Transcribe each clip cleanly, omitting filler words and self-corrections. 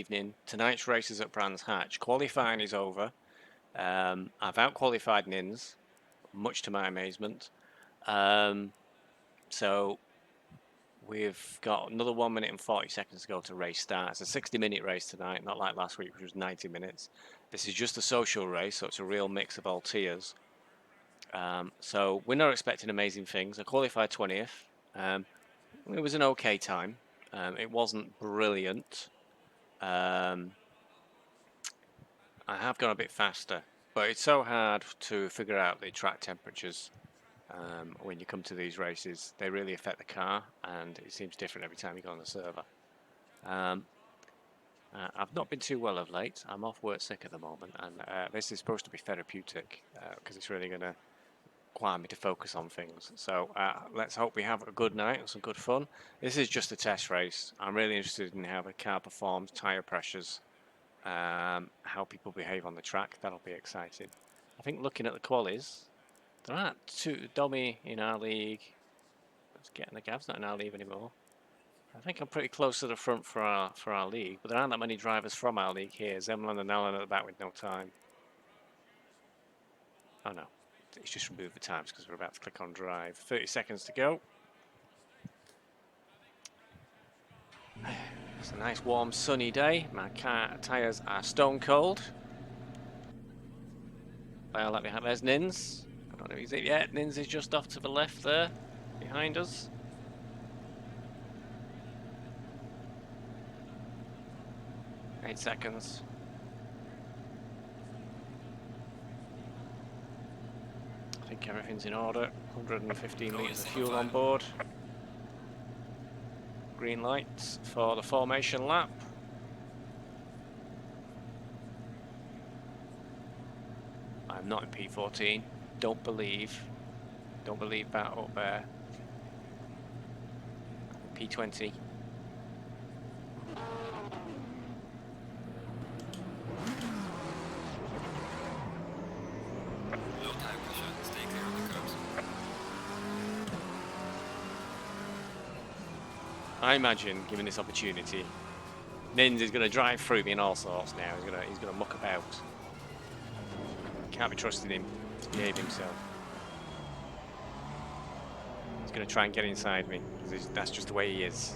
evening. Tonight's race is at Brands Hatch. Qualifying is over. I've out-qualified Nins, much to my amazement. So we've got another 1 minute and 40 seconds to go to race start. It's a 60-minute race tonight, not like last week, which was 90 minutes. This is just a social race, so it's a real mix of all tiers. So we're not expecting amazing things. I qualified 20th. It was an okay time. It wasn't brilliant. I have gone a bit faster, but it's so hard to figure out the track temperatures when you come to these races. They really affect the car, and it seems different every time you go on the server. I've not been too well of late. I'm off work sick at the moment, and this is supposed to be therapeutic because it's really going to require me to focus on things. So let's hope we have a good night and some good fun. This is just a test race. I'm really interested in how the car performs, tyre pressures, how people behave on the track. That'll be exciting. I think looking at the qualies, there aren't two Dommy in our league. Let's get in the Gav's not in our league anymore. I think I'm pretty close to the front for our league, but there aren't that many drivers from our league here. Zemlin and Allen at the back with no time. Oh no, it's just removed the times because we're about to click on drive. 30 seconds to go. It's a nice warm sunny day. My car tyres are stone cold. Well, let me have, there's Nins. I don't know if he's it yet. Nins is just off to the left there, behind us. Eight seconds. I think everything's in order. 115 litres of fuel on board. Green lights for the formation lap. I'm not in P14. Don't believe that up there. P20. I imagine, given this opportunity, Nins is going to drive through me in all sorts now. He's going to muck about. Can't be trusting him to behave himself. He's going to try and get inside me, because that's just the way he is.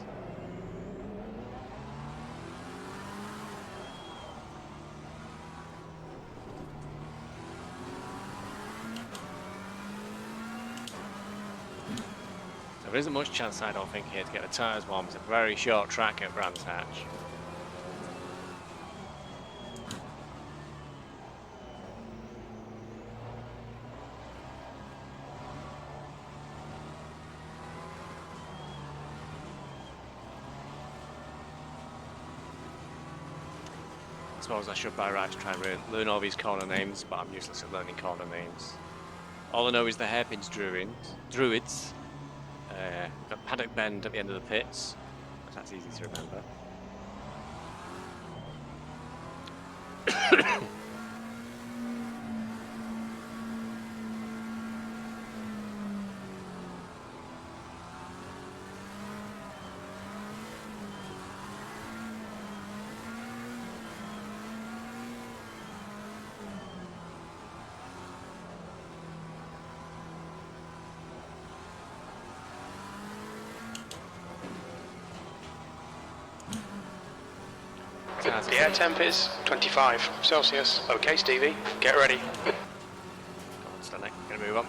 There isn't much chance, I don't think, here to get the tyres warm. It's a very short track at Brands Hatch. I suppose I should by right to try and learn all these corner names, but I'm useless at learning corner names. All I know is the hairpins druids. Got paddock bend at the end of the pits. That's easy to remember. The air temp is 25 Celsius. Okay, Stevie, get ready. Go on, Stanley. Gonna move on.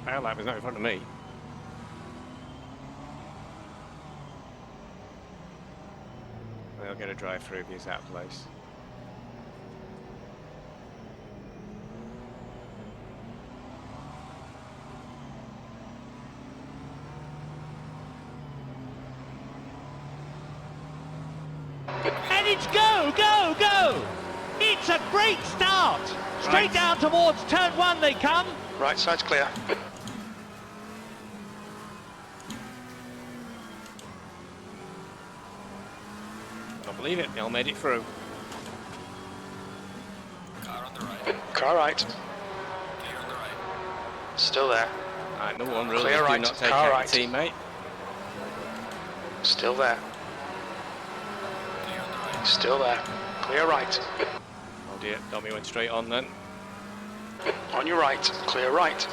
Power lap is not in front of me. They'll get a drive through if he's out of place. And it's go, go, go! It's a great start! Straight down towards turn 1 they come. Right side's clear. I don't believe it, they all made it through. Car on the right. Car right. Clear on the right. Still there. Alright, number one rule Clear is do right, not take car out right. your teammate. Still there. Clear on the right. Still there. Clear right. Oh dear, Tommy went straight on then. On your right. Clear right.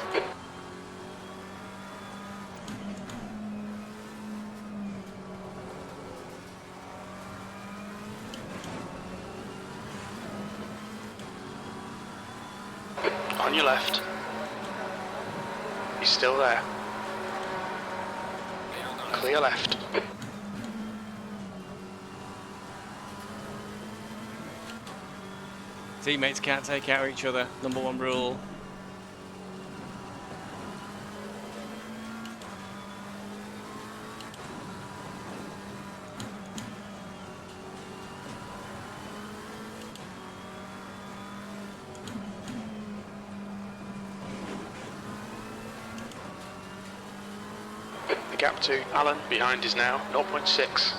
On your left. He's still there. Clear on the right. Clear left. Teammates can't take out each other, number one rule. The gap to Alan behind is now 0.6.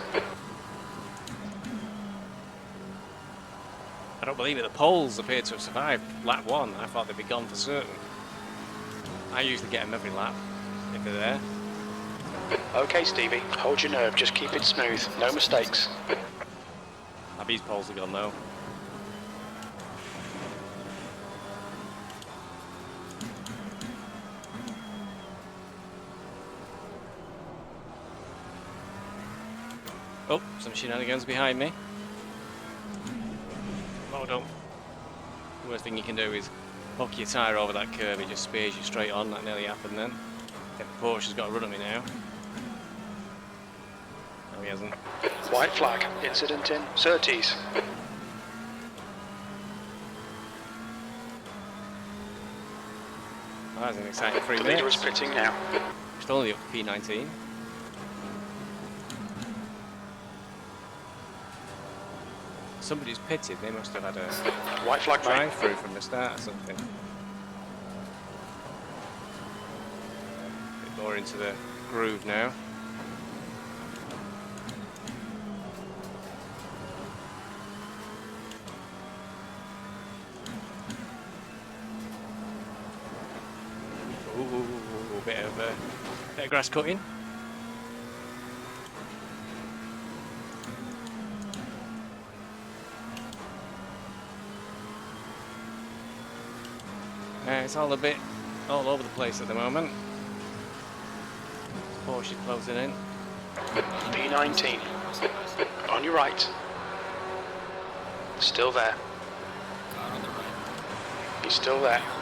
I don't believe it, the Poles appear to have survived lap one. I thought they'd be gone for certain. I usually get them every lap, if they're there. Okay, Stevie, hold your nerve, just keep it smooth, no mistakes. These Poles are gone though. Oh, some shenanigans behind me. Oh, don't. The worst thing you can do is hook your tyre over that curve, it just spears you straight on. That nearly happened then. Okay, the Porsche's got a run at me now. No, he hasn't. White flag, incident in Surtees. Oh, that was an exciting 3 The leader is minutes. pitting now. Still only up to P19. Somebody's pitted, they must have had a White flag, mate. drive through from the start or something. Bit more into the groove now. Ooh, bit of grass cutting. It's all a bit all over the place at the moment. Porsche's closing in. P19. On your right. Still there. Car on the right. He's still there. Clear on the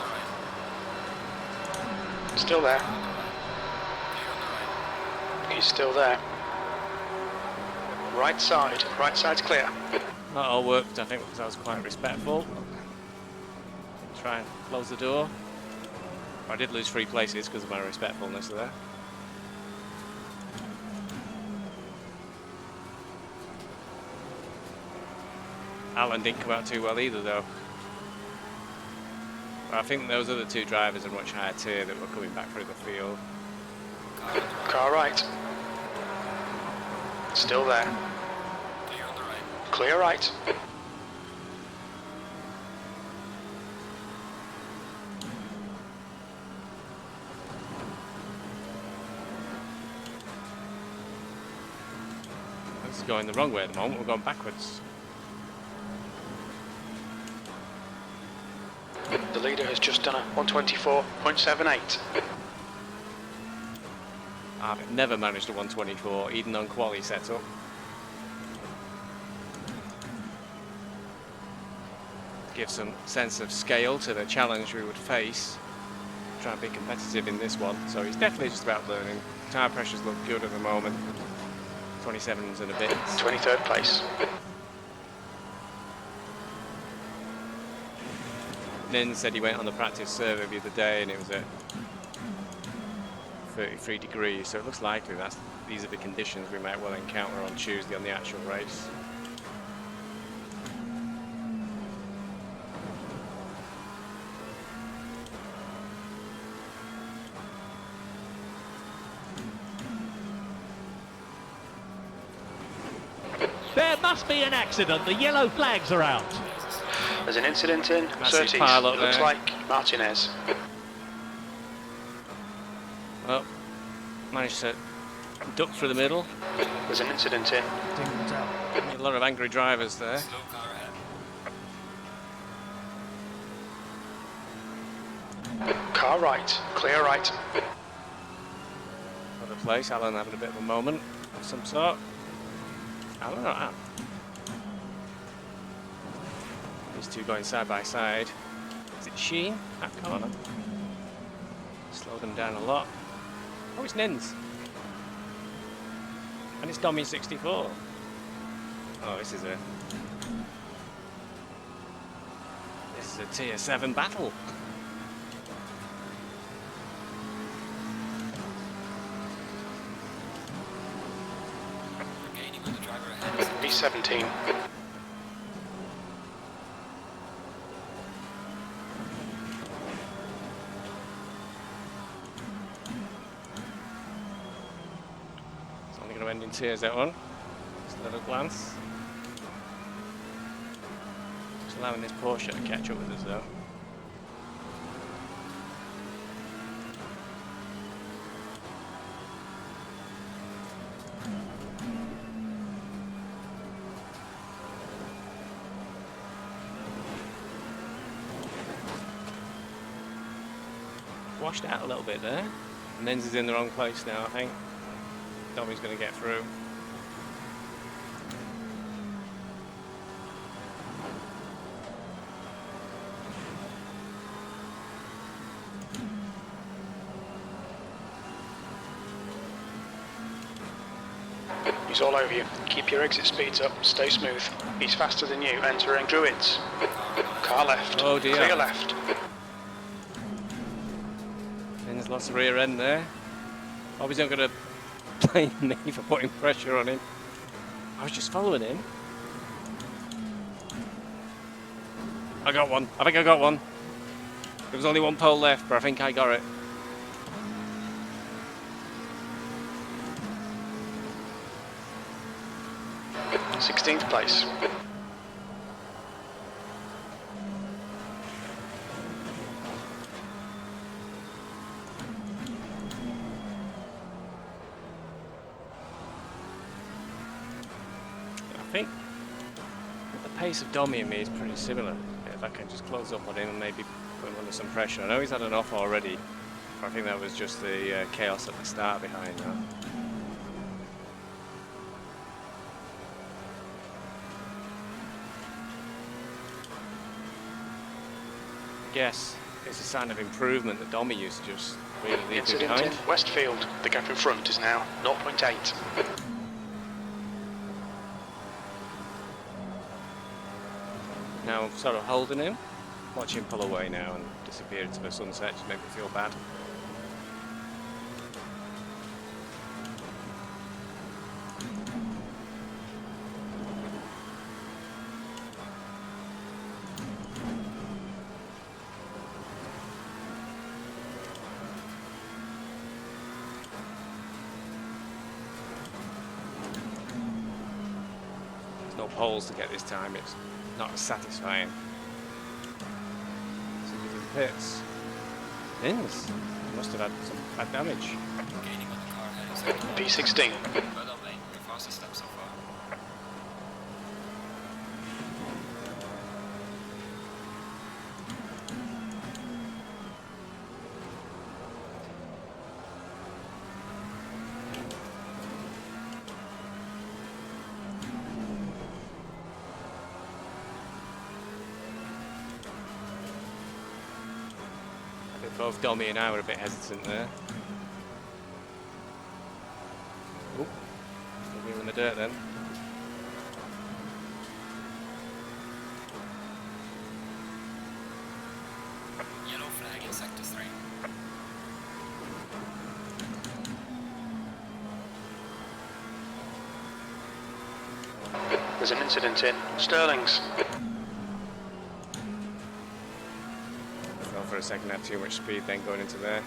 right. Still there. Clear on the right. He's still there. Right side's clear. That all worked, I think, because I was quite respectful. Try and close the door. I did lose 3 places because of my respectfulness there. Alan didn't come out too well either though. But I think those other 2 drivers are much higher tier that were coming back through the field. Car on the right. Car right. Still there. Clear on the right. Clear right. This is going the wrong way at the moment, we're going backwards. The leader has just done a 124.78. I've never managed a 124, even on quali setup. Give some sense of scale to the challenge we would face. Try and be competitive in this one. So he's definitely just about learning. Tyre pressures look good at the moment. 27s and a bit. 23rd place. Nin said he went on the practice server the other day and it was at 33 degrees, so it looks likely that these are the conditions we might well encounter on Tuesday on the actual race. There must be an accident. The yellow flags are out. There's an incident in Massive 30s. pile up Looks there. like Martinez. Well, managed to duck through the middle. There's an incident in. A lot of angry drivers there. Slow car ahead. Car right. Clear right. Other place, Alan having a bit of a moment of some sort. Alan or Anne? These two going side by side. Is it Sheen? That corner. Slowed them down a lot. Oh, it's Nins. And it's Dommy 64. Oh, this is a tier 7 battle. We're gaining on the driver ahead. B17. It's only going to end in tears, that one. Just a little glance. Just allowing this Porsche to catch up with us, though. Washed out a little bit there. And Nens is in the wrong place now, I think. Dommy's going to get through. He's all over you. Keep your exit speeds up. Stay smooth. He's faster than you. Entering Druids. Car left. Oh dear. Clear left. Nens lost the rear end there. Bobby's not going to blame me for putting pressure on him. I was just following him. I got one. I think I got one. There was only one pole left, but I think I got it. in 16th place. I think the pace of Dommy and me is pretty similar. If I can just close up on him and maybe put him under some pressure. I know he's had an off already, but I think that was just the chaos at the start behind that. I guess it's a sign of improvement that Dommy used to just really leave me Incident behind. in Westfield. The gap in front is now 0.8. Now I'm sort of holding him, watch him pull away now and disappear into the sunset, just make me feel bad. There's no poles to get this time, it's not as satisfying. So he's in pits. Ins. He must have had some bad damage. Gaining on the car ahead. P16. Well done, mate. Your fastest lap so far. I think both Dommy and I were a bit hesitant there. Oh, we were in the dirt then. Yellow flag in sector 3. There's an incident in Sterling's. Well, for a second, had too much speed then going into there.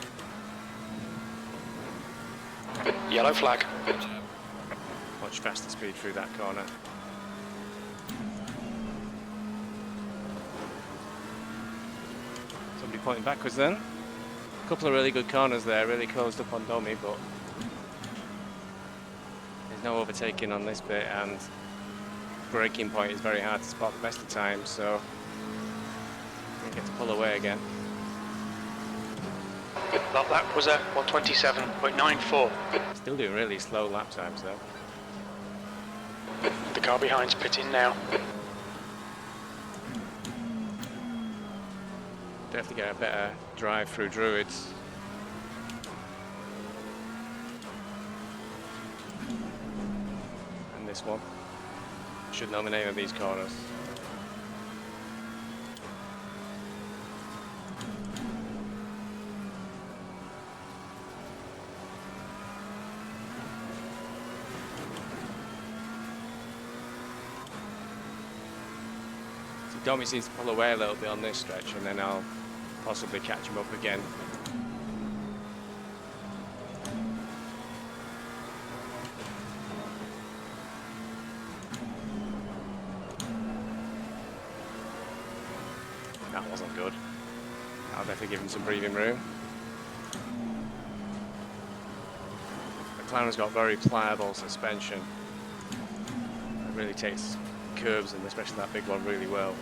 Yellow flag. Good job. Much faster speed through that corner. be pointing backwards then. A couple of really good corners there, really closed up on Domi, but there's no overtaking on this bit, and braking point is very hard to spot the best of times, so we get to pull away again. That lap was a 127.94. Still doing really slow lap times though. The car behind's pitting now. They have to get a better drive through Druids. And this one. Should know the name of these corners. So Domi seems to pull away a little bit on this stretch, and then I'll possibly catch him up again. That wasn't good. I'll definitely give him some breathing room. McLaren's got very pliable suspension. It really takes curves, and especially that big one, really well.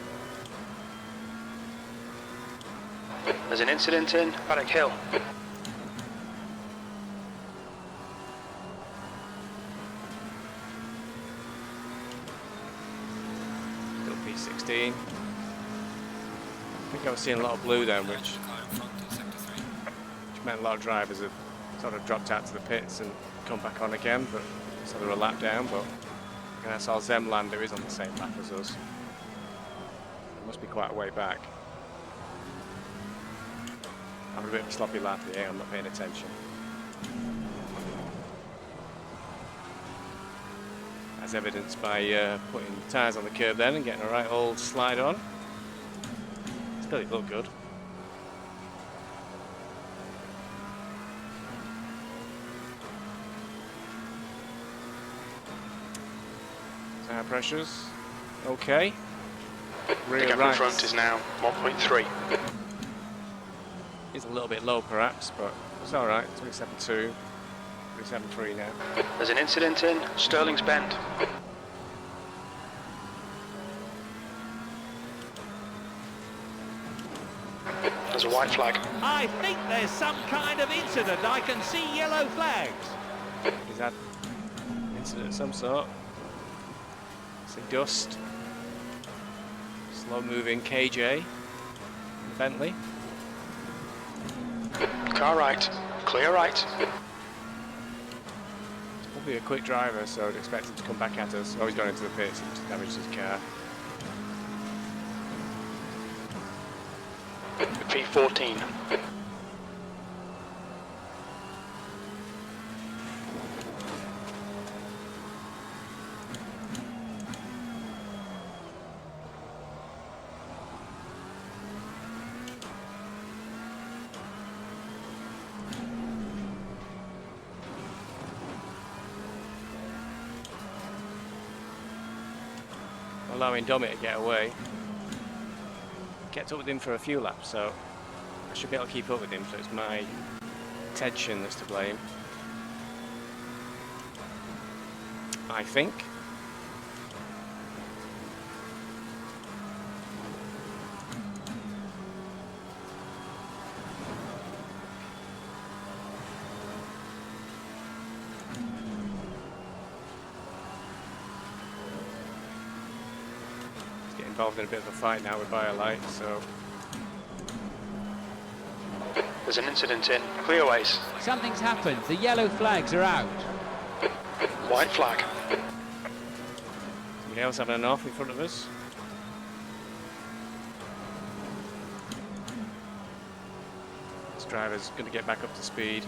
There's an incident in Paddock Hill. Still P16. I think I was seeing a lot of blue then, which meant a lot of drivers have sort of dropped out to the pits and come back on again, but so they were a lap down. But and I saw Zemlander is on the same lap as us. It must be quite a way back. I'm a bit of a sloppy lap here, I'm not paying attention. As evidenced by putting the tyres on the curb then and getting a right old slide on. Still, it looked good. Tyre pressures, okay. The Rear gap in right front is now 1.3. is a little bit low perhaps, but it's alright. 27.2, 27.3 now. There's an incident in Stirling's Bend. There's a white flag. I think there's some kind of incident. I can see yellow flags. Is that incident of some sort? See dust. Slow moving KJ. Bentley. Car right. Clear right. Probably a quick driver, so I'd expect him to come back at us. Oh, he's gone into the pits, he just damaged his car. P14. Allowing Domi to get away. Kept up with him for a few laps, so I should be able to keep up with him, so it's my tension that's to blame. I think. Involved in a bit of a fight now with BioLite, so There's an incident in Clearways. Something's happened. The yellow flags are out. White flag. somebody else having an off in front of us. This driver's going to get back up to speed.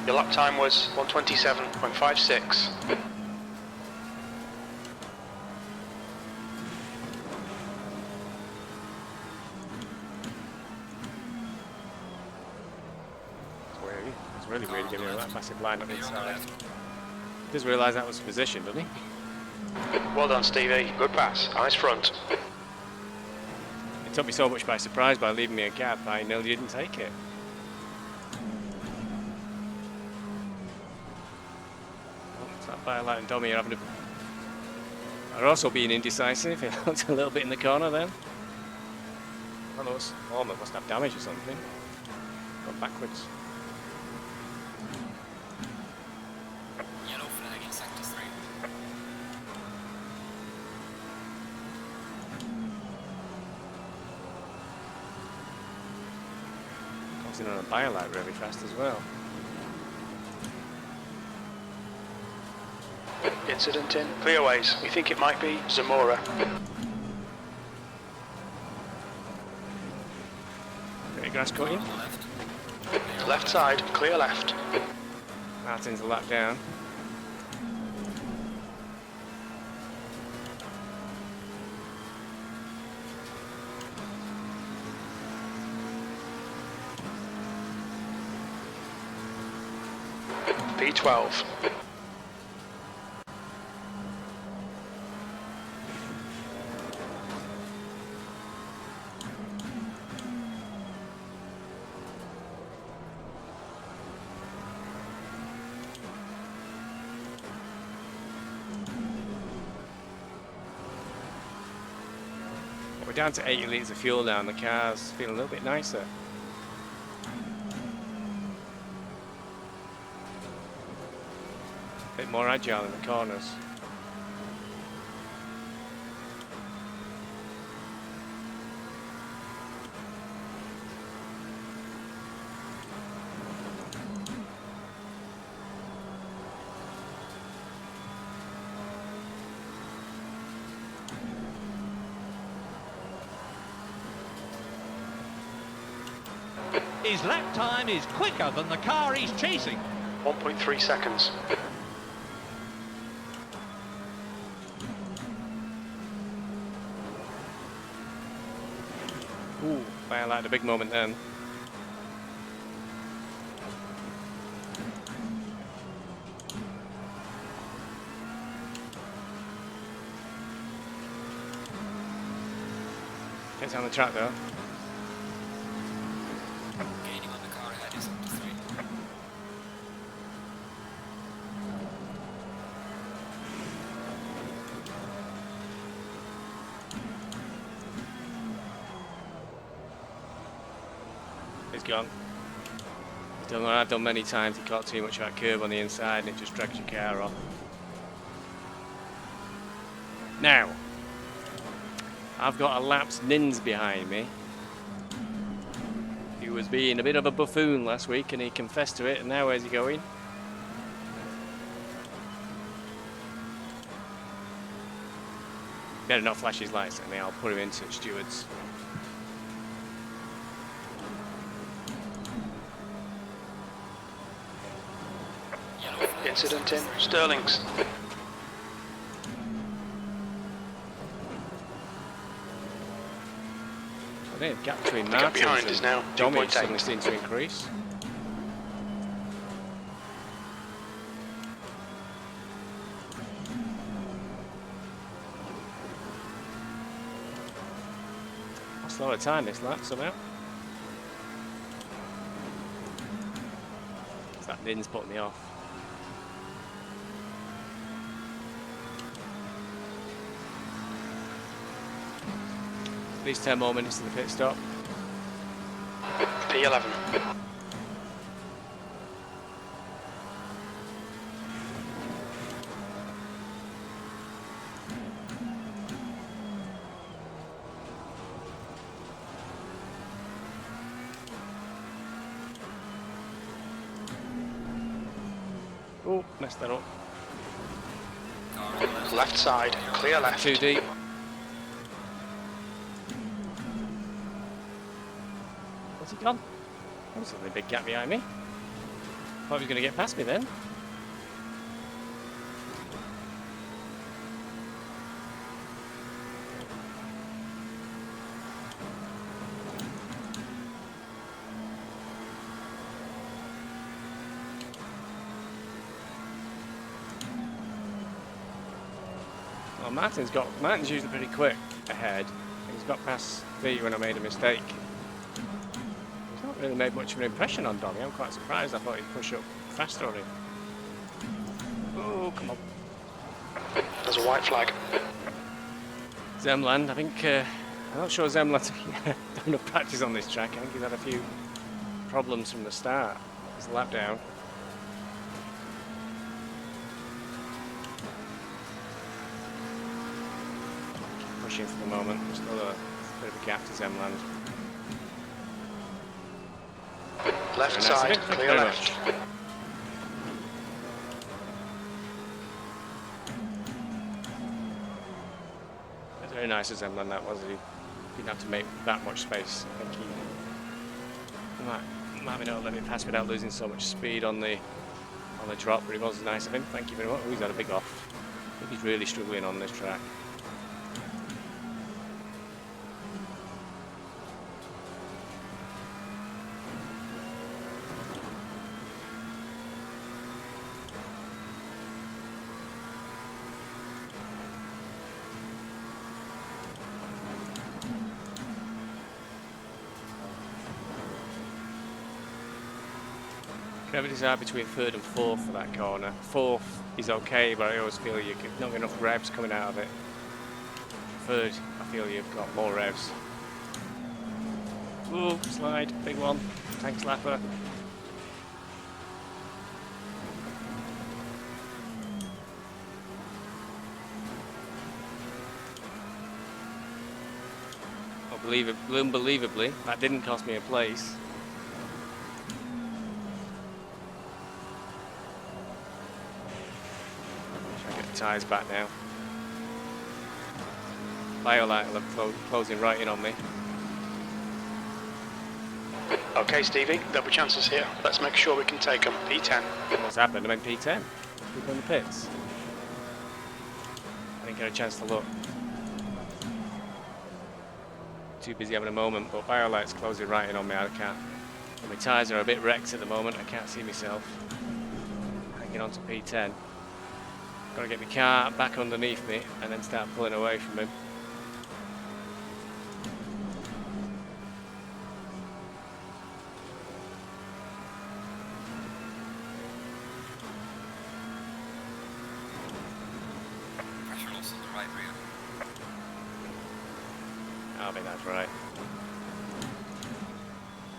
Your lap time was 127.56. It's really weird giving him that massive line up inside. He does realise that was position, doesn't he? Well done, Stevie. Good pass. Eyes front. It took me so much by surprise by leaving me a gap, I nearly didn't take it. Oh, it's that Biolight and Dommy are also being indecisive. It looked a little bit in the corner then. Well, those Ormond must have damage or something. Gone backwards. Yellow flag in sector 3. Comes in on a Biolight really fast as well. Incident in clearways. We think it might be Zamora. Bit of grass cutting. On the left. Left side, clear left. Martin's a lap down. P12. We're down to 80 litres of fuel now and the car's feeling a little bit nicer. A bit more agile in the corners. His lap time is quicker than the car he's chasing. 1.3 seconds. Ooh, Biolight a big moment then. Gets on the track though. Gaining on the car ahead in sector 3. He's gone. He's done what I've done many times. He caught too much of that curve on the inside and it just drags your car off. Now, I've got a lapsed Nins behind me. He was being a bit of a buffoon last week and he confessed to it, and now where's he going? Better not flash his lights at me, I'll put him into stewards. Yellow flag. Incident in Sterling's. I think the gap between The gap Martins behind is now and Dommy 2.8. suddenly seems to increase. Lost a lot of time this lap somehow. That Nin's putting me off. At least 10 more minutes to the pit stop. P11. Oh, messed that up. Car on the left. Left side, clear left. Too deep. What's he gone? There's a big gap behind me. Thought he was going to get past me then. Well, Martin's usually pretty quick ahead. He's got past me when I made a mistake. He's not really made much of an impression on Dolly. I'm quite surprised. I thought he'd push up faster on him. Oh, come on. There's a white flag. Zemland, I think, I'm not sure Zemland's done enough practice on this track. I think he's had a few problems from the start. He's a lap down. Keep pushing for the moment. Just another bit of a gap to Zemland. Left Very nice. side, Thank you clear very left. much. That's very nice of Zemland, that was. He didn't have to make that much space. I think he might be able to let me pass without losing so much speed on the drop, but it was nice of him. Thank you very much. Oh, he's had a big off. I think he's really struggling on this track. Never decide between third and fourth for that corner. Fourth is okay, but I always feel you've not got enough revs coming out of it. Third, I feel you've got more revs. Ooh, slide, big one. Tank slapper. Unbelievably, that didn't cost me a place. Tyres back now. Biolight closing right in on me. Okay, Stevie, double chances here. Let's make sure we can take them. P10. What's happened? I'm in P10. People in the pits. I didn't get a chance to look. Too busy having a moment, but Biolight's closing right in on me. I can't. My tyres are a bit wrecked at the moment. I can't see myself. Hanging on to P10. Got to get my car back underneath me and then start pulling away from him. Pressure loss on the right rear. I think that's right.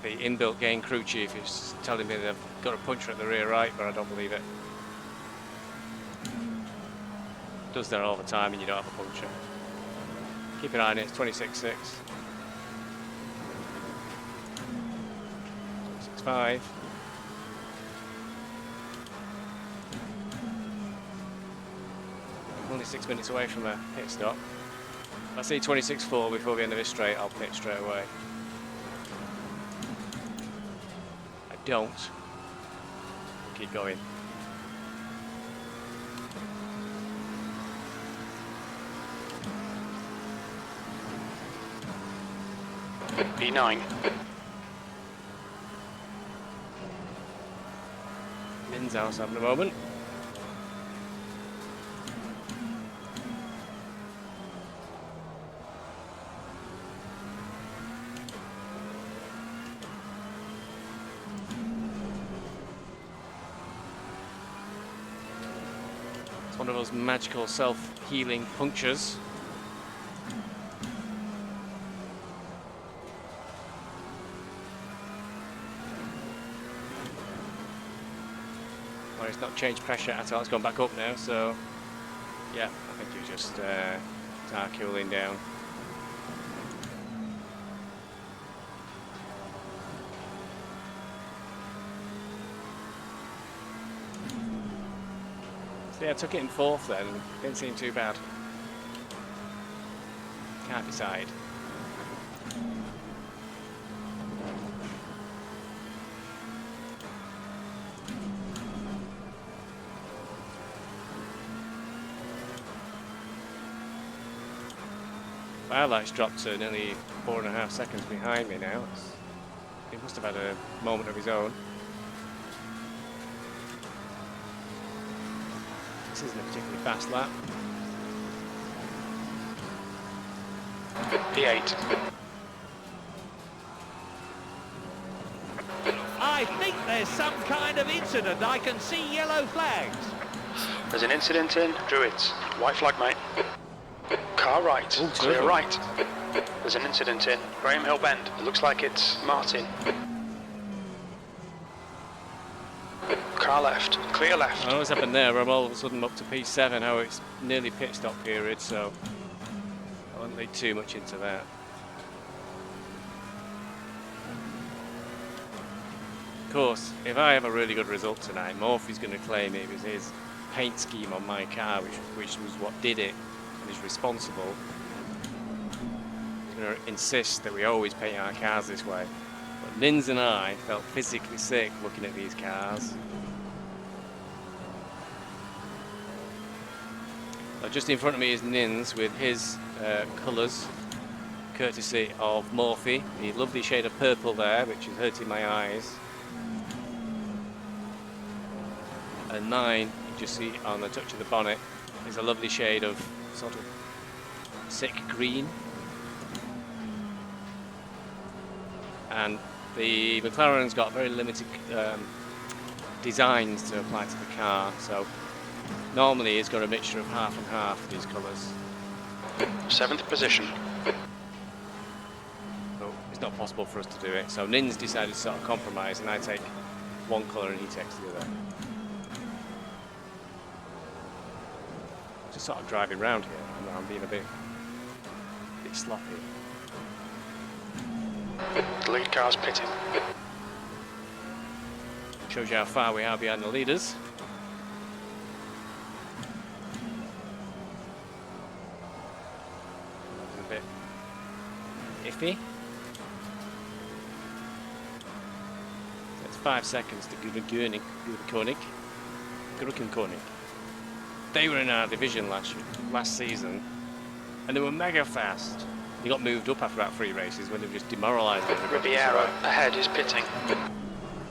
The inbuilt gain crew chief is telling me they've got a puncture at the rear right, but I don't believe it. Does that all the time and you don't have a puncture. Keep an eye on it, it's 26.6. 26.5. Only 6 minutes away from a pit stop. If I see 26.4 before the end of this straight, I'll pit straight away. I don't. Keep going. P9. Min's house having a moment. It's one of those magical self-healing punctures. It's not changed pressure at all, it's gone back up now, so yeah, I think you just start cooling down. See, I took it in fourth then, didn't seem too bad. Can't decide. Firelight's dropped to nearly 4.5 seconds behind me now. He must have had a moment of his own. This isn't a particularly fast lap. P8. I think there's some kind of incident. I can see yellow flags. There's an incident in Druids. White flag, mate. Car right. Ooh, Clear terrible. right. There's an incident in Graham Hill Bend. It looks like it's Martin. Car left. Clear left. I know what's happened there. I'm all of a sudden up to P7. Oh, it's nearly pit stop period, so I won't lead too much into that. Of course, if I have a really good result tonight, Morphy's going to claim it was his paint scheme on my car, which was what did it, and is responsible. He's going to insist that we always paint our cars this way. But Nins and I felt physically sick looking at these cars. Just in front of me is Nins with his colours, courtesy of Morphy. The lovely shade of purple there, which is hurting my eyes. And mine, you just see on the touch of the bonnet, is a lovely shade of sort of sick green. And the McLaren's got very limited designs to apply to the car, so normally it's got a mixture of half and half of these colours. 7th position. But it's not possible for us to do it, so Nins decided to sort of compromise, and I take one colour and he takes the other. Just sort of driving around here, and I'm being a bit sloppy. The lead car's pitting. Shows you how far we are behind the leaders. A bit iffy. That's 5 seconds to Gurkenkonig. They were in our division last season, and they were mega fast. They got moved up after about 3 races when they were just demoralising everybody. Riviera ahead is pitting.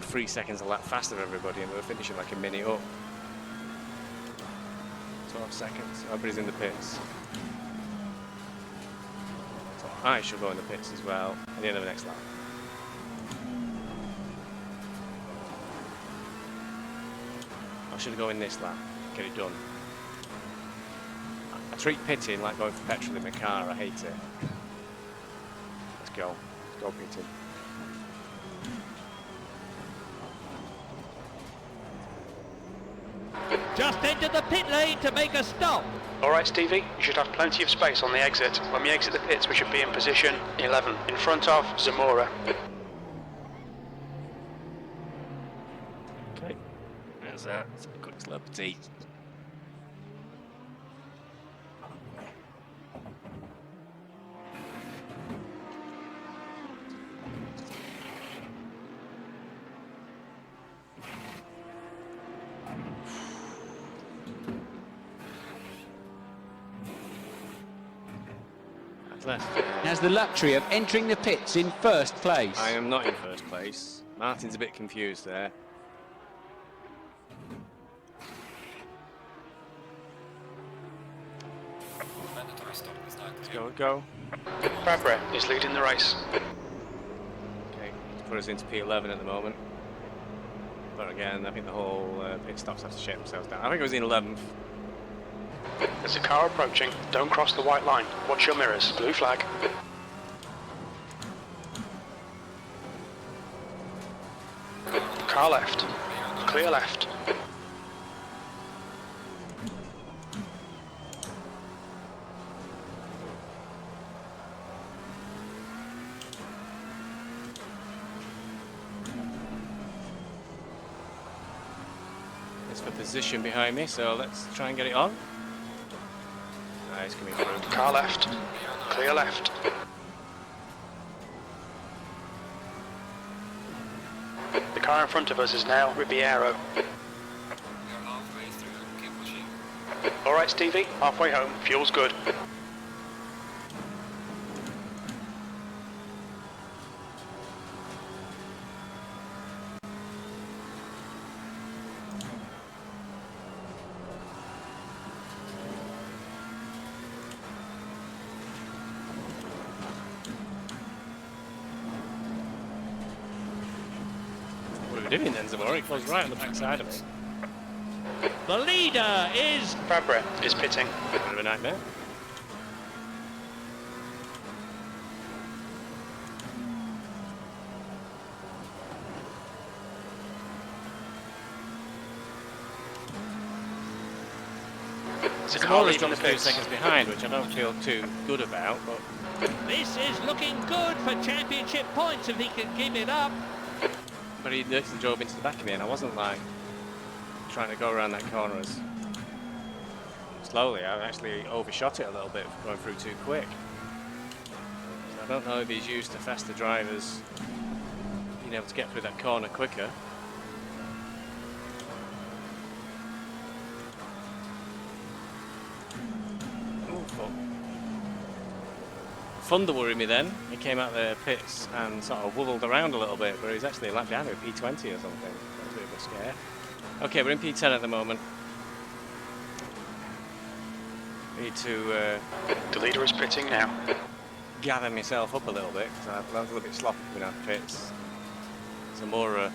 3 seconds a lap faster than everybody, and they were finishing like a minute up. 12 seconds. Everybody's in the pits. So I should go in the pits as well at the end of the next lap. I should go in this lap. Get it done. I treat pitting like going for petrol in my car. I hate it. Let's go. Let's go pitting. Just entered the pit lane to make a stop. Alright, Stevie, you should have plenty of space on the exit. When we exit the pits, we should be in position 11, in front of Zamora. Okay. There's that. It's a quick celebrity. Left. Has the luxury of entering the pits in first place. I am not in first place. Martin's a bit confused there. Mandatory stop is now Let's clear. go. Fabre is leading the race. Okay, put us into P11 at the moment. But again, I think the whole pit stops have to shake themselves down. I think it was in 11th. There's a car approaching. Don't cross the white line. Watch your mirrors. Blue flag. Car left. Clear left. It's for position behind me, so let's try and get it on. It's coming through. Car left. Clear left. The car in front of us is now Riviero. We are halfway through. Keep pushing. Alright, Stevie, halfway home. Fuel's good. doing then, Zamora? It goes right on the back side of me. The leader is... Fabre is pitting. Bit of a nightmare. Zamora's dropped a few seconds behind, which I don't feel too good about, but... This is looking good for championship points if he can keep it up. But he literally drove into the back of me, and I wasn't like trying to go around that corner as slowly. I actually overshot it a little bit going through too quick. So I don't know if he's used to faster drivers being able to get through that corner quicker. Thunder worried me then. He came out the pits and sort of wobbled around a little bit, but he's actually a lap down to P20 or something. That was a bit of a scare. Okay, we're in P10 at the moment. Need to The leader is pitting now. gather myself up a little bit because I was a little bit sloppy coming out the pits. Zamora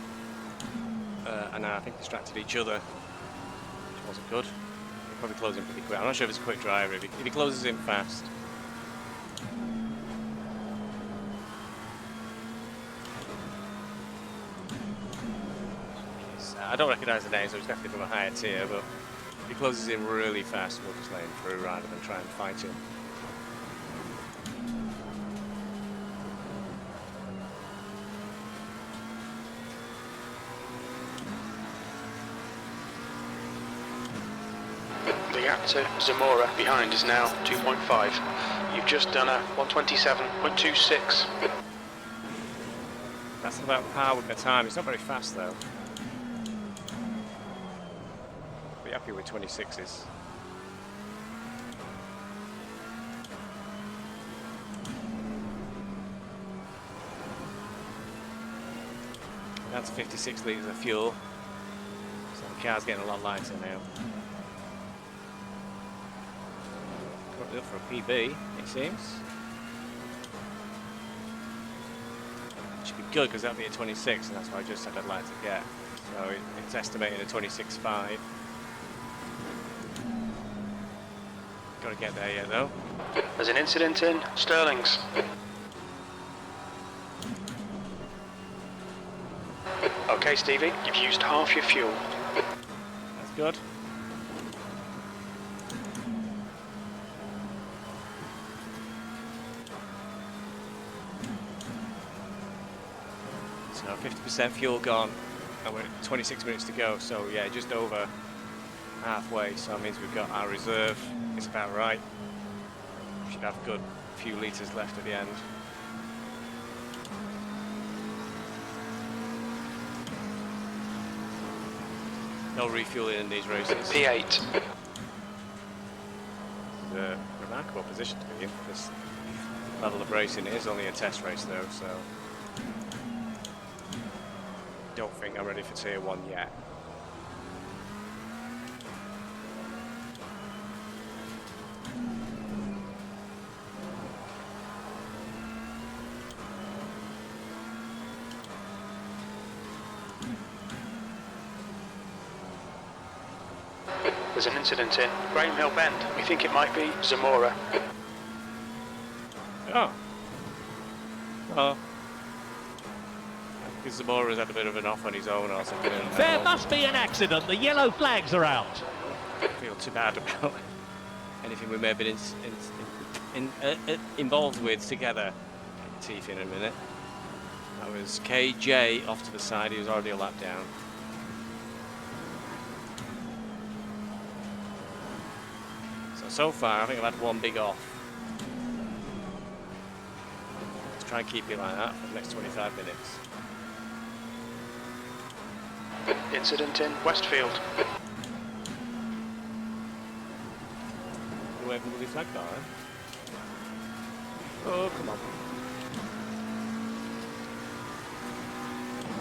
and I think distracted each other, which wasn't good. He'll probably close in pretty quick. I'm not sure if it's a quick driver. If he closes in fast. I don't recognise the name, so it's definitely from a higher tier, but if he closes in really fast, we'll just let him through rather than try and fight him. The gap to Zamora behind is now 2.5. You've just done a 127.26. That's about par with the time. It's not very fast though. Be happy with 26s. That's 56 litres of fuel. So the car's getting a lot lighter now. Currently up for a PB, it seems. Should be good because that'll be a 26, and that's what I just said I'd like to get. So it's estimated a 26.5. Got to get there yet though. There's an incident in Stirling's. Okay, Stevie, you've used half your fuel. That's good. So 50% fuel gone, and we're at 26 minutes to go. So yeah, just over halfway. So that means we've got our reserve. It's about right. Should have a good few litres left at the end. No refueling in these races. P8. A remarkable position to be in for this level of racing. It is only a test race though, so don't think I'm ready for tier 1 yet. There's an incident in Graham Hill Bend. We think it might be Zamora. Oh. Well, I think Zamora's had a bit of an off on his own or something. There must be an accident. The yellow flags are out. I don't feel too bad about anything we may have been involved with together. Teeth in a minute. That was KJ off to the side. He was already a lap down. So far, I think I've had one big off. Let's try and keep it like that for the next 25 minutes. Incident in Westfield. You waving with your flag bar, eh? Oh, come on.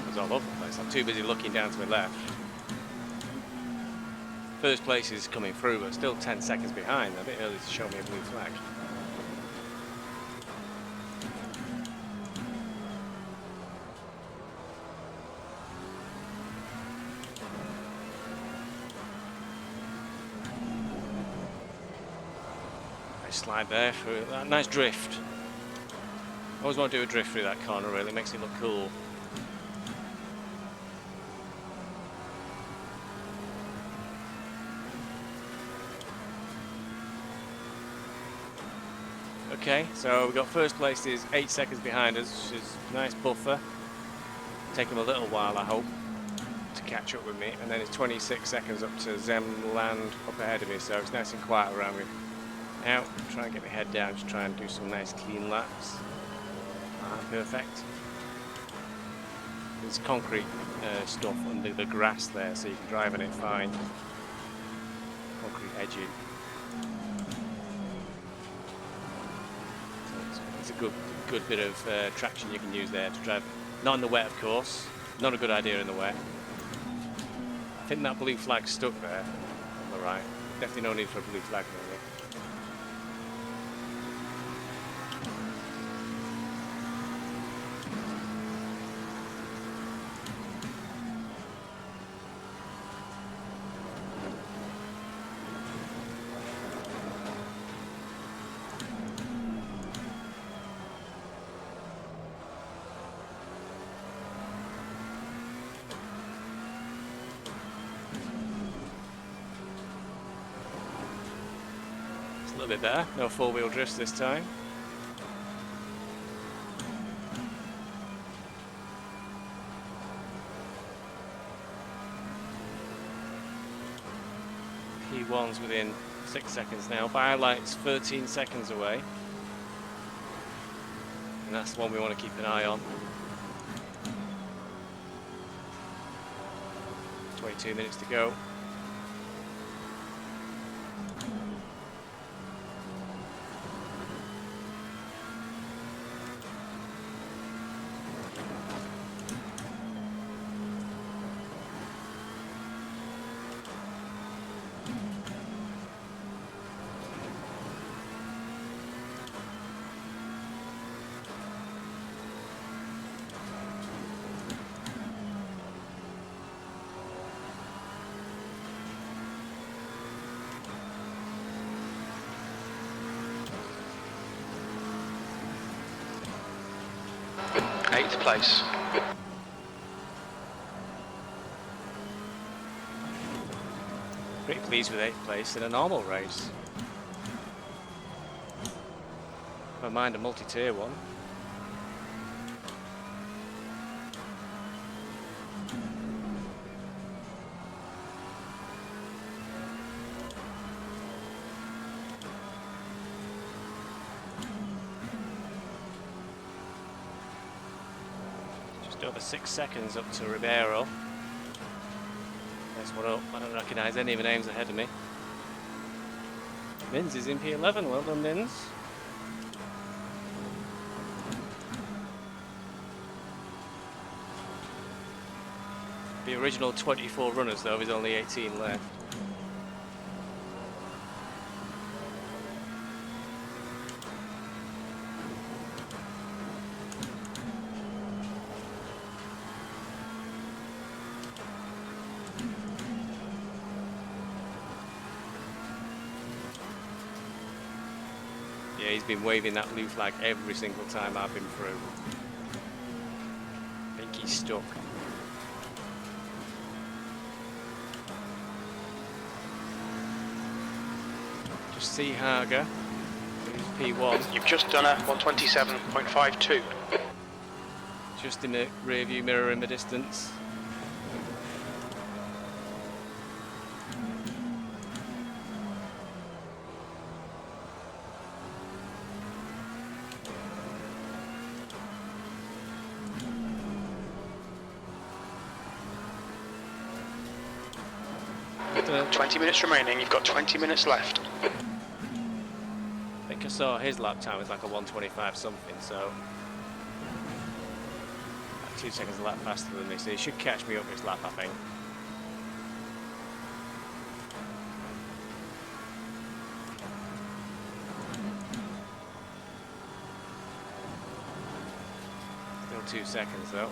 It's all over the place. I'm too busy looking down to my left. First place is coming through, but still 10 seconds behind. A bit early to show me a blue flag. Nice slide there for that nice drift. I always want to do a drift through that corner, really makes it look cool. Okay, so we've got first place is 8 seconds behind us, which is a nice buffer. Take him a little while, I hope, to catch up with me. And then it's 26 seconds up to Zemland up ahead of me, so it's nice and quiet around me. Now, try and get my head down, just try and do some nice clean laps. Perfect. There's concrete stuff under the grass there, so you can drive on it fine. Concrete edging. So it's a good bit of traction you can use there to drive. Not in the wet, of course. Not a good idea in the wet. I think that blue flag's stuck there on the right. Definitely no need for a blue flag really. A little bit better, no four-wheel drifts this time. P1's within 6 seconds now. Firelights 13 seconds away. And that's the one we want to keep an eye on. 22 minutes to go. Eighth place. Pretty pleased with 8th place in a normal race. Never mind a multi-tier one. Just over 6 seconds up to Ribeiro. Nice one up. I don't recognise any of the names ahead of me. Mins is in P11. Well done, Mins. The original 24 runners, though, there's only 18 left. Yeah, he's been waving that blue flag every single time I've been through. I think he's stuck. Just see Hager, who's P1. You've just done a 127.52. Just in the rear view mirror in the distance. With 20 minutes remaining, you've got 20 minutes left. I think I saw his lap time was like a 125 something, so 2 seconds a lap faster than me, so he should catch me up this lap, I think. Still 2 seconds though.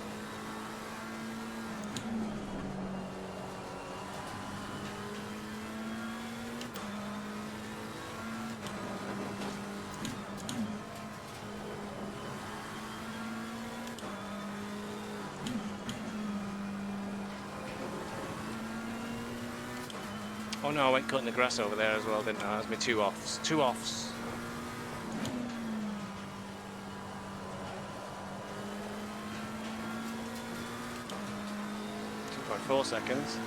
Oh no, I went cutting the grass over there as well, didn't I? That was my 2 offs. 2 offs. 2.4 seconds.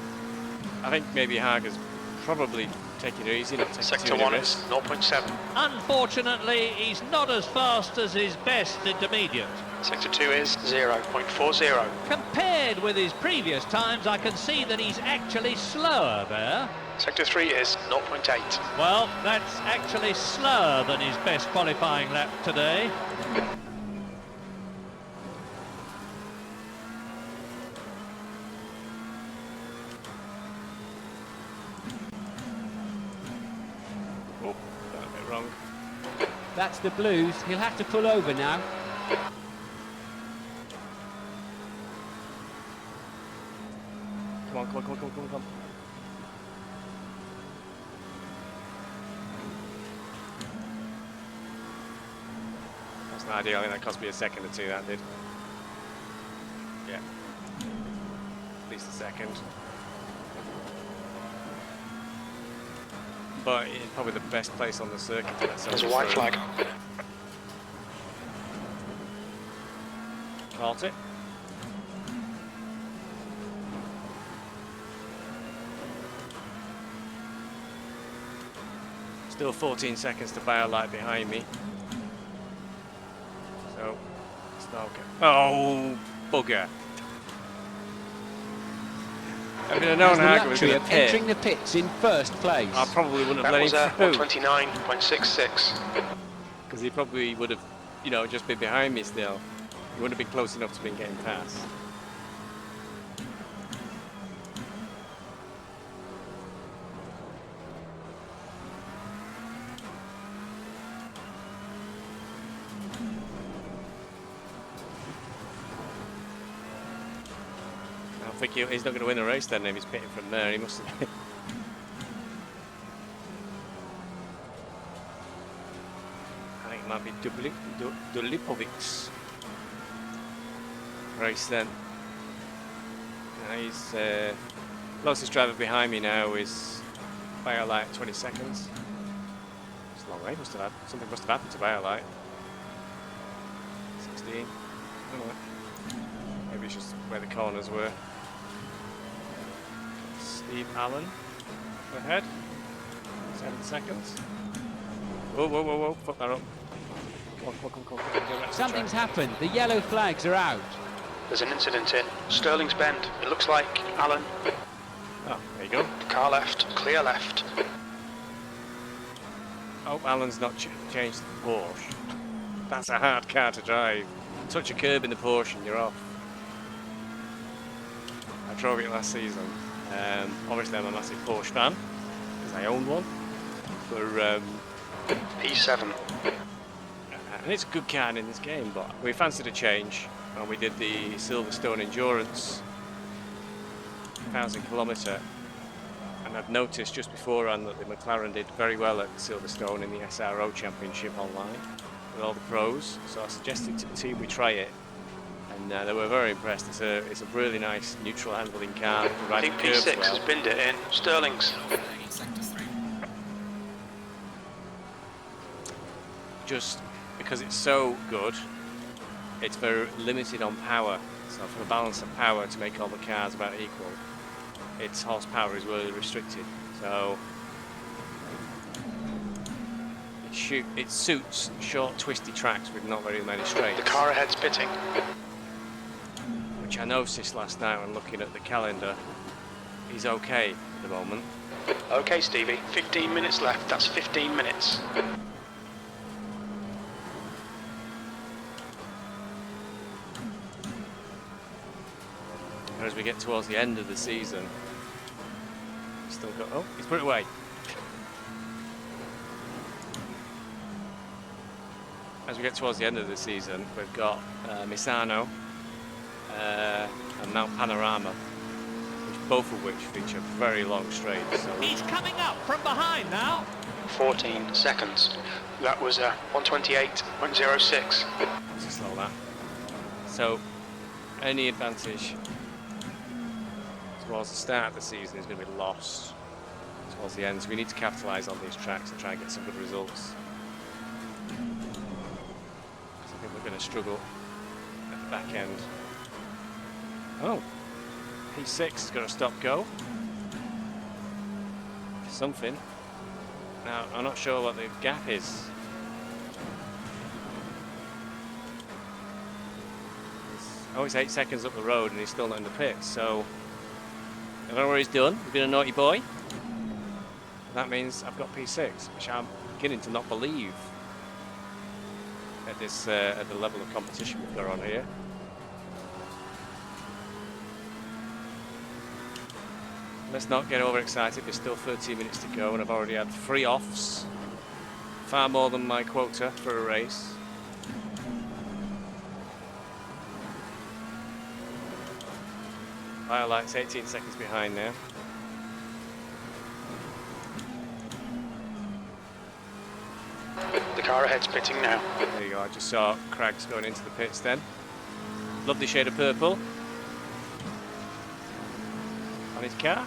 I think maybe Hager's probably taking it easy, not taking Sector too many 1 is risks. 0.7. Unfortunately, he's not as fast as his best intermediate. Sector 2 is 0.40. Compared with his previous times, I can see that he's actually slower there. Sector 3 is 0.8. Well, that's actually slower than his best qualifying lap today. Oh, got a bit wrong. That's the blues. He'll have to pull over now. Come on, come on, come on, come on, come on, come on. That's not ideal. I think that cost me a second or 2, that did. Yeah. At least a second. But it's probably the best place on the circuit to let There's a someone white through. flag. Halt it. Still 14 seconds to buy a light behind me. So, it's not okay. Oh, bugger. If I'd known Has the Hager was luxury going to of pit, entering the pits in first place. I probably wouldn't have That let was him through. 129.66. Because he probably would have, you know, just been behind me still. He wouldn't have been close enough to be getting past. I think he's not going to win the race then if he's pitting from there. He must have. I think it might be Dulipovic's race then. He's closest driver behind me now is BioLite 20 seconds. It's a long way. Something must have happened to BioLite. 16. I don't know. Maybe it's just where the corners were. Steve Allen ahead. 7 seconds. Whoa, whoa, whoa, whoa. Fuck that up. Come on, come on, come on, come on. Get back to the Something's track. happened. The yellow flags are out. There's an incident in Sterling's Bend. It looks like Alan. Oh, there you go. Car left, clear left. Oh, Alan's not changed the Porsche. That's a hard car to drive. Touch a curb in the Porsche and you're off. I drove it last season. Obviously I'm a massive Porsche fan because I own one. P7. And it's a good car in this game, but we fancied a change and we did the Silverstone Endurance 1,000 kilometre, and I'd noticed just beforehand that the McLaren did very well at Silverstone in the SRO Championship online with all the pros, so I suggested to the team we try it, and they were very impressed. It's a really nice neutral handling car. I Right think at curves P6 well. has binned it in Sterling's. In sector 3. Just because it's so good, it's very limited on power. So for the balance of power to make all the cars about equal, its horsepower is really restricted. So it suits short, twisty tracks with not very many straights. The car ahead's pitting. Which I noticed last night when looking at the calendar. He's okay at the moment. Okay, Stevie, 15 minutes left. That's 15 minutes. And as we get towards the end of the season, he's still got. Oh, he's put it away. As we get towards the end of the season, we've got Misano and Mount Panorama, both of which feature very long straights. So He's coming up from behind now. 14 seconds. That was 128.06. let's slow that. So any advantage towards the start of the season is going to be lost. towards the end. So we need to capitalise on these tracks and try and get some good results. I think we're going to struggle at the back end. Oh, P6 has got to stop go. Something. Now, I'm not sure what the gap is. Oh, it's 8 seconds up the road and he's still not in the pits, so I don't know what he's done. He's been a naughty boy. That means I've got P6, which I'm beginning to not believe at this at the level of competition we've got on here. Let's not get overexcited. There's still 13 minutes to go, and I've already had 3 offs. Far more than my quota for a race. Highlights 18 seconds behind now. The car ahead's pitting now. There you go. I just saw Craggs going into the pits then. Lovely shade of purple on his car.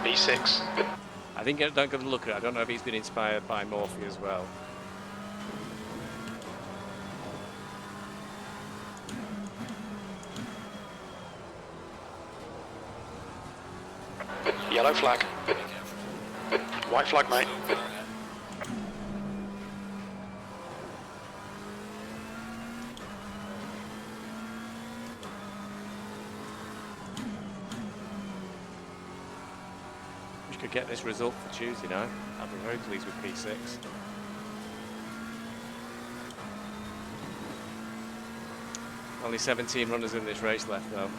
B6. I think don't give a look at it. I don't know if he's been inspired by Morphe as well. Yellow flag. Be careful. White flag, mate. So far ahead. We could get this result for Tuesday night. I'd be very pleased with P6. Only 17 runners in this race left though.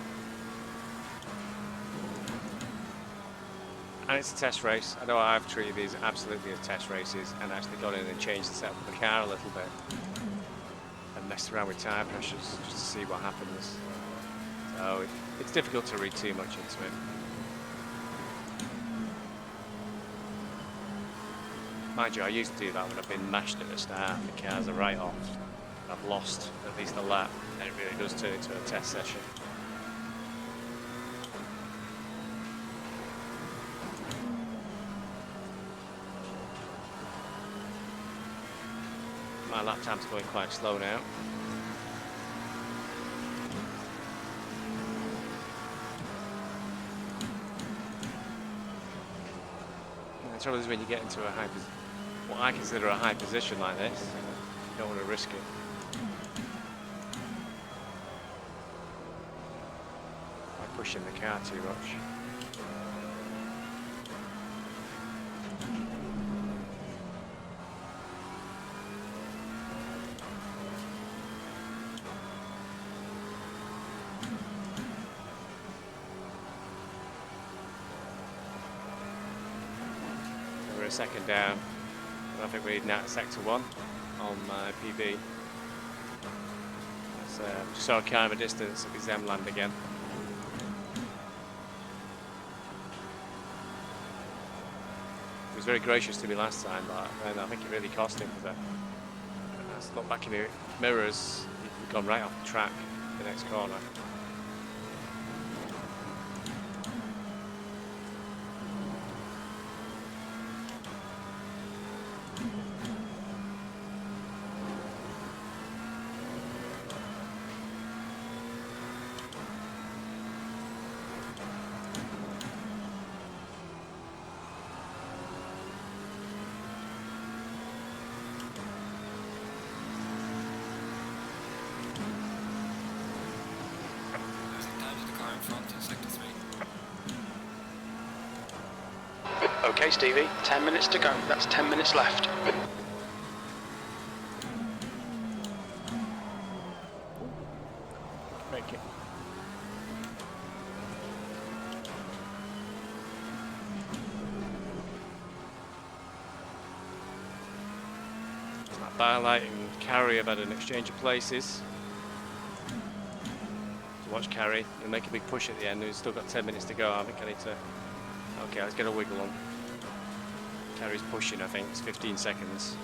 And it's a test race. I know I've treated these absolutely as test races and actually got in and changed the setup of the car a little bit. And messed around with tyre pressures just to see what happens. So it's difficult to read too much into it. Mind you, I used to do that when I've been mashed at the start. The cars are right off. I've lost at least a lap, and it really does turn into a test session. My lap time's going quite slow now. And the trouble is when you get into a what I consider a high position like this, you don't want to risk it. By pushing the car too much. We're a second down. I think we need now sector 1 on my PB. Just saw a car in the distance at the Zemland again. He was very gracious to me last time, but I think it really cost him because I looked back in the mirrors, he'd gone right off the track the next corner. Losing time to the car in front in sector 3. Okay, Stevie, 10 minutes to go. That's 10 minutes left. Make it. Barlight and Carey have had an exchange of places. So watch Carey. He'll make a big push at the end. We've still got 10 minutes to go. I think I need to. Okay, let's get a wiggle on. Carey's pushing, I think. It's 15 seconds.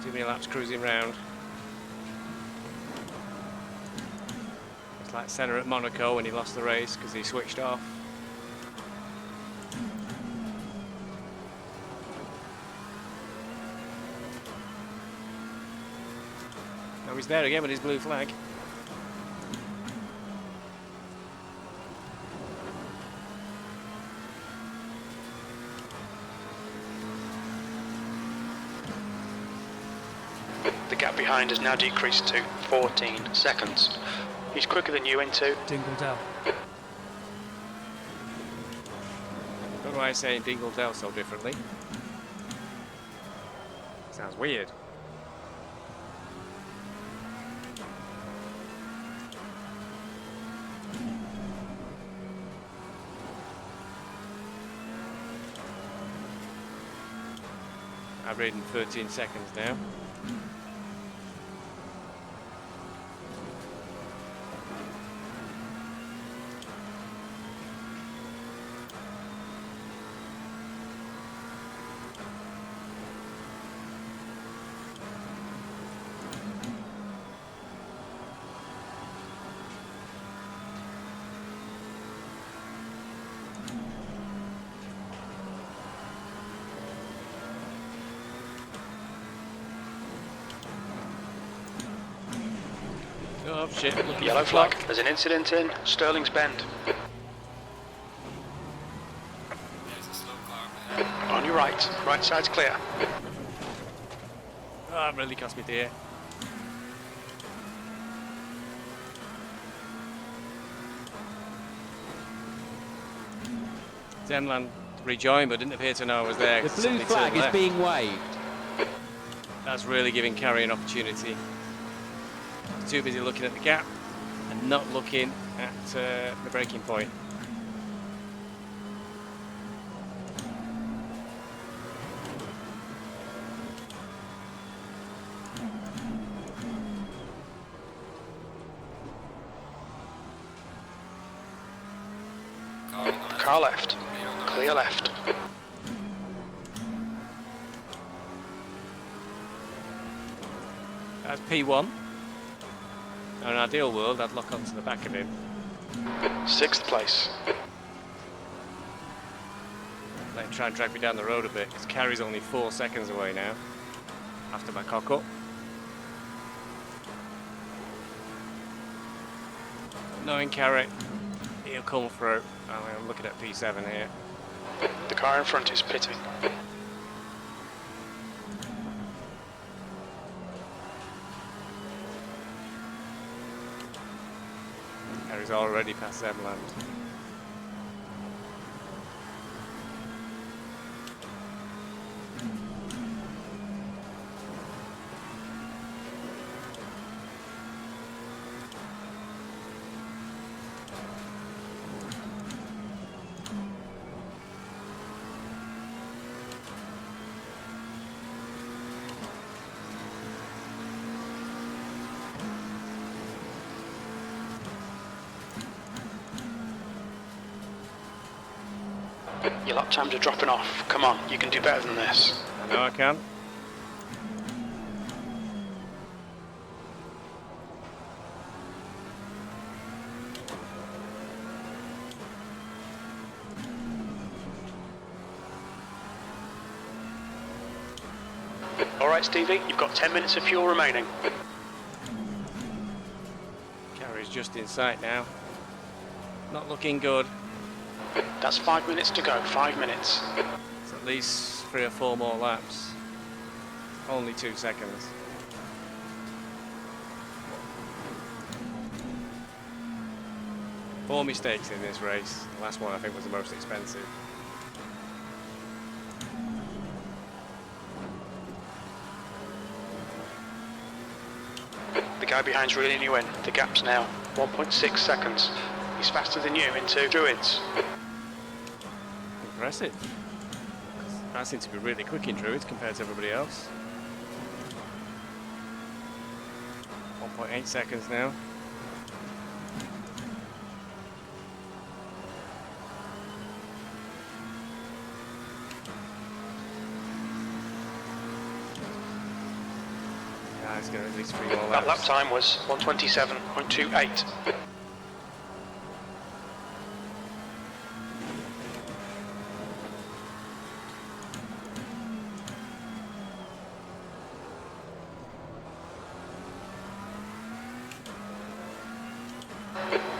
Too many laps cruising round. It's like Senna at Monaco when he lost the race because he switched off. Now he's there again with his blue flag. The gap behind has now decreased to 14 seconds. He's quicker than you into Dingledell. What do I say in Dingledell so differently? Sounds weird. I've ridden 13 seconds now. Oh shit, look at yellow the flag. clock. There's an incident in Stirling's Bend. There's a slow car ahead. On your right. Right side's clear. Oh, that really cost me dear. Zenland rejoined but didn't appear to know I was there. The 'cause blue somebody flag turned is left. being waved. That's really giving Carey an opportunity. He's too busy looking at the gap and not looking at the braking point. Car on the left. Car left. Clear on the Clear left. That's P1. In an ideal world, I'd lock onto the back of him. 6th place. Let him try and drag me down the road a bit, because Carey's only 4 seconds away now. After my cock up. Knowing Carey, he'll come through. I'm looking at P7 here. The car in front is pitting. Carey's already past Zemland. Your lap times are dropping off. Come on, you can do better than this. I know I can. Alright, Stevie, you've got 10 minutes of fuel remaining. Carey's just in sight now. Not looking good. That's 5 minutes to go. 5 minutes. It's at least 3 or 4 more laps. Only 2 seconds. Four mistakes in this race. The last one I think was the most expensive. The guy behind's reeling you in. The gap's now 1.6 seconds. He's faster than you into Druids. Impressive. I seem to be really quick in Druids compared to everybody else. 1.8 seconds now. he's going to at least 3 more That lap laps. time was 1:27.28.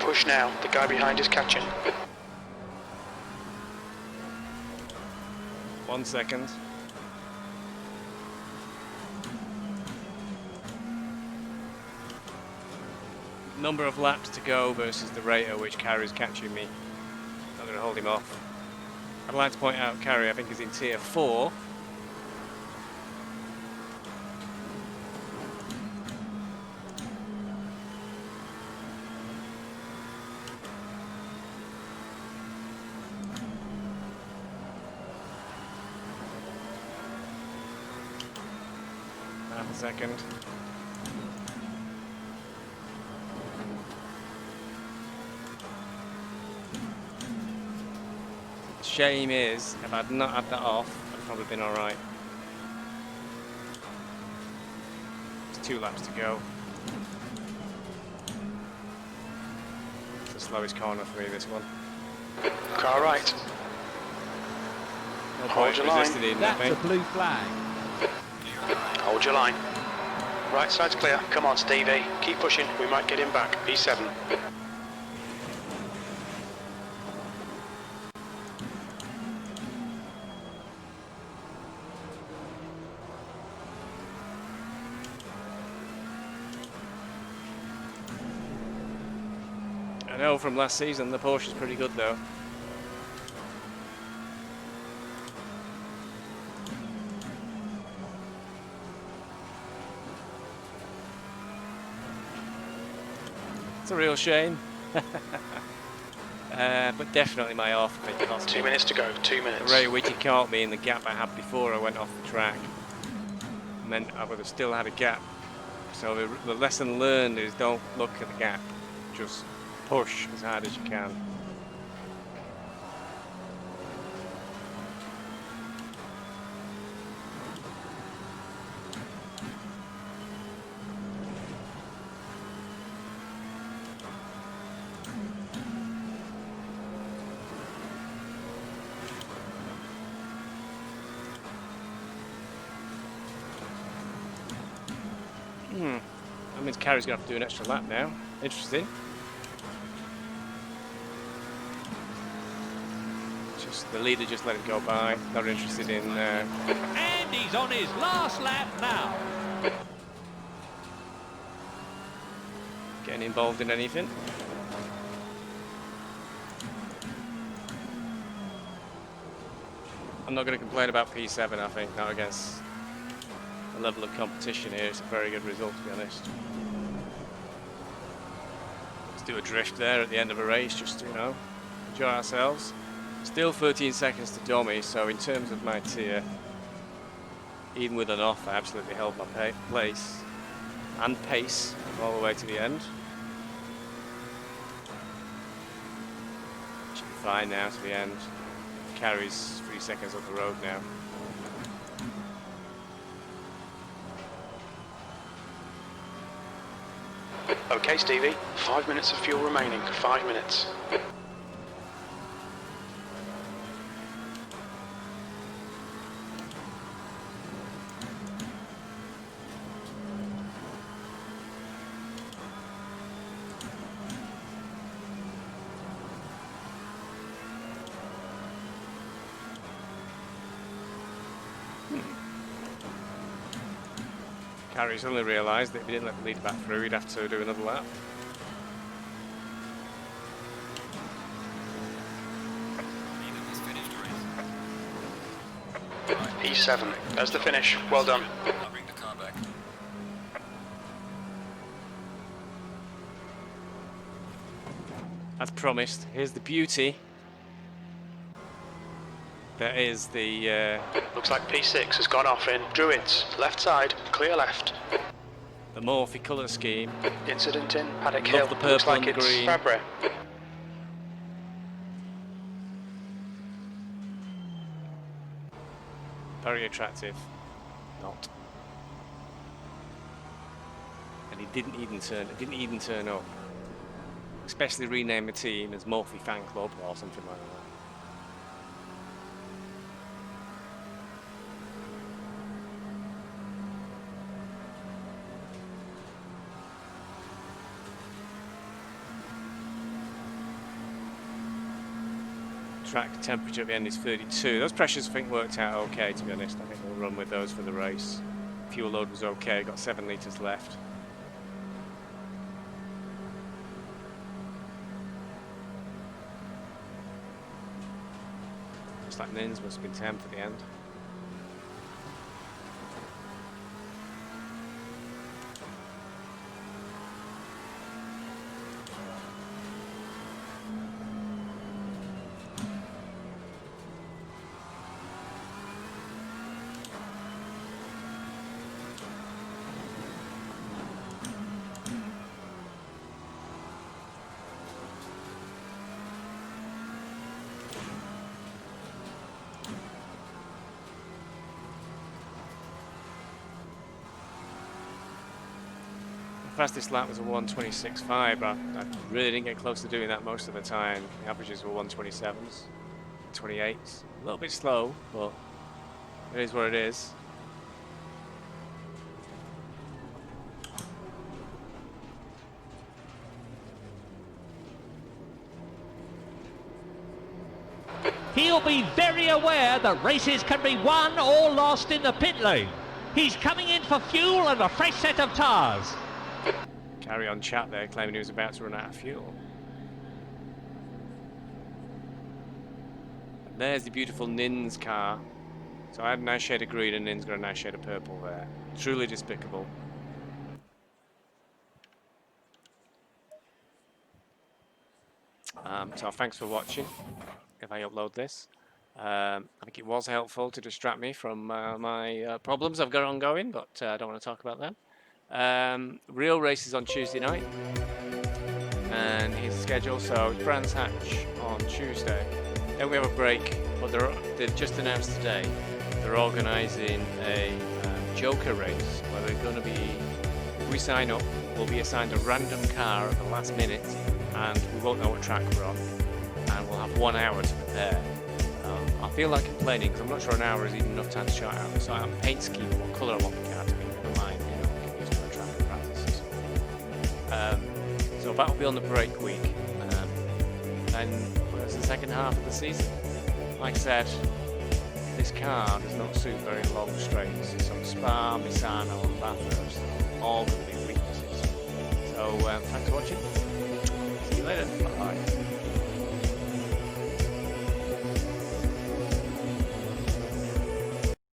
Push now, the guy behind is catching. 1 second. Number of laps to go versus the rate at which Carrie's catching me. Not going to hold him off. I'd like to point out Carrie, I think, is in tier 4. Half a second. Shame is, if I'd not had that off, I'd probably been alright. There's 2 laps to go. It's the slowest corner for me, this one. Car right. No Hold point your line. resisting it, I That's a think. blue flag. Hold your line. Right side's clear. Come on, Stevie. Keep pushing. We might get him back. P7. I know from last season the Porsche's pretty good though. It's a real shame. But definitely my off. I think cost 2 me. minutes to go. 2 The minutes. rate at which he caught me in the gap I had before I went off the track meant I would have still had a gap. So the lesson learned is don't look at the gap, just push as hard as you can. That means Carrie's going to have to do an extra lap now. Interesting. Just the leader just let it go by. Not interested in. And he's on his last lap now. Getting involved in anything. I'm not going to complain about P7. I think not against the level of competition here. It's a very good result, to be honest. Let's do a drift there at the end of a race, just to, enjoy ourselves. Still 13 seconds to dummy, so in terms of my tier, even with an off, I absolutely held my place and pace all the way to the end. Should be fine now to the end. Carries 3 seconds up the road now. Okay, Stevie. 5 minutes of fuel remaining. 5 minutes. Carrie suddenly realised that if he didn't let the lead back through, he'd have to do another lap. Even has finished the race. P7. There's the finish. Well done. I'll bring the car back. As promised, here's the beauty. There is the Looks like P6 has gone off in Druids. Left side. Clear left. Morphe colour scheme. Incident in Paddock Love Hill. the purple Looks like and the it's green. Fabry. Very attractive. Not. he didn't even turn up. Especially rename the team as Murphy Fan Club or something like that. Track temperature at the end is 32. Those pressures I think worked out okay, to be honest. I think we'll run with those for the race. Fuel load was okay, got 7 litres left. Looks like Nins must have been 10th at the end. Fastest lap was a 1:26.5, but I really didn't get close to doing that most of the time. The averages were 1:27s, 28s. A little bit slow, but it is what it is. He'll be very aware that races can be won or lost in the pit lane. He's coming in for fuel and a fresh set of tyres. Carry on chat there, claiming he was about to run out of fuel. And there's the beautiful Nins car. So I had a nice shade of green and Nins got a nice shade of purple there. Truly despicable. So thanks for watching. If I upload this, I think it was helpful to distract me from my problems I've got ongoing, but I don't want to talk about them. Real races on Tuesday night, and here's the schedule. So it's Brands Hatch on Tuesday, then we have a break, but they've just announced today they're organising a Joker race where they're going to be, if we sign up, we'll be assigned a random car at the last minute, and we won't know what track we're on, and we'll have 1 hour to prepare. I feel like complaining because I'm not sure an hour is even enough time to chart out, so I'm paint scheme what colour I want the car to be. Never mind, you know, we can use for a traffic practice. So that will be on the break week, and it's the second half of the season. Like I said, this car does not suit very long straights. So Spa, Misano, and Bathurst, all going to be weaknesses. So thanks for watching. See you later. Bye.